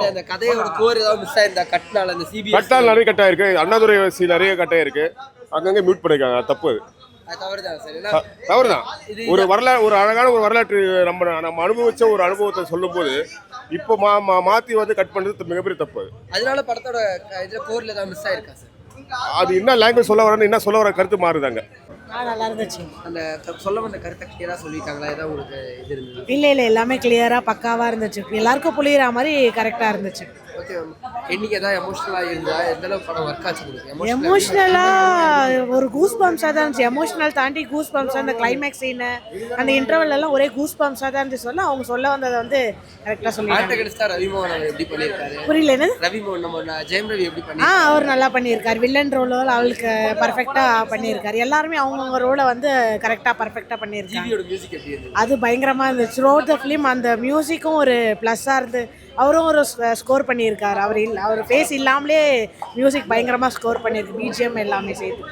அந்த கதையோட கோர் ஏதாவது மிஸ் ஆயிருந்தா கட்னால அந்த சிபிஎஸ் கட்டால் நிறைய கட்டாக இருக்கு. அண்ணாதுரை நிறைய கட்டாக இருக்கு. அங்கங்கே மியூட் பண்ணிருக்காங்க. அது தப்பு. அது தவறுதான் சார். ஏன்னா தவறுதான். ஒரு அழகான ஒரு வரலாற்று நம்ம அனுபவிச்ச ஒரு அனுபவத்தை சொல்லும் போது இப்போ மாத்தி வந்து கட் பண்றது மிகப்பெரிய தப்பு. அதனால படத்தோட இதுல கோர்ல ஏதாவது மிஸ் ஆயிருக்கா சார்? அது என்ன லாங்குவேஜ் சொல்ல வரன்னு என்ன சொல்ல வர கருத்து மாறுதாங்க. நல்லா இருந்துச்சு. அந்த சொல்ல வந்த கருத்தை கிளியரா சொல்லிட்டாங்களா? ஏதாவது உங்களுக்கு இது இருந்தது? இல்லை எல்லாமே கிளியரா பக்காவா இருந்துச்சு. எல்லாருக்கும் புரியுற மாதிரி கரெக்டா இருந்துச்சு. Okay ma'am. என்னைக்கு ஏதாவது எமோஷனலா இருந்தா எந்த அளவுக்கு படம் ஒர்க் ஆச்சு உங்களுக்கு? எமோஷ்னலா ஒரு கூஸ் பம்ப்ஸா தான் இருந்துச்சு. எமோஷனல் தாண்டி கூஸ் பம்ப்ஸ், அந்த கிளைமேக்ஸ் சீன், அந்த இன்டர்வல் எல்லாம் ஒரே கூஸ் பம்ப்ஸா தான் இருந்துச்சு. சொல்ல அவங்க சொல்ல வந்ததை வந்து கரெக்டா சொல்லிட்டாங்க. ஆர்டகனிஸ்டா ரவிமோகன் அவர் எப்படி பண்ணியிருக்காரு? புரியல என்ன? ரவிமோகன் நம்ம ஜெயம் ரவி எப்படி பண்ணி? அவர் நல்லா பண்ணியிருக்காரு. வில்லன் ரோல் அவளுக்கு பர்ஃபெக்டா பண்ணியிருக்காரு. எல்லாருமே அவங்கவுங்க ரோலை வந்து கரெக்டா பர்ஃபெக்டா பண்ணியிருக்காங்க. ஜிவியோட மியூசிக் எப்படி இருந்துச்சு? அது பயங்கரமா இருந்துச்சு. த்ரூஅவுட் த ஃபிலிம் அந்த மியூசிக்கும் ஒரு ப்ளஸ்ஸா இருந்து அவரும் ஒரு ஸ்கோர் பண்ணியிருக்காரு. அவர் ஃபேஸ் இல்லாமலே மியூசிக் பயங்கரமா ஸ்கோர் பண்ணியிருக்கு. பிஜிஎம் எல்லாமே சேர்த்து.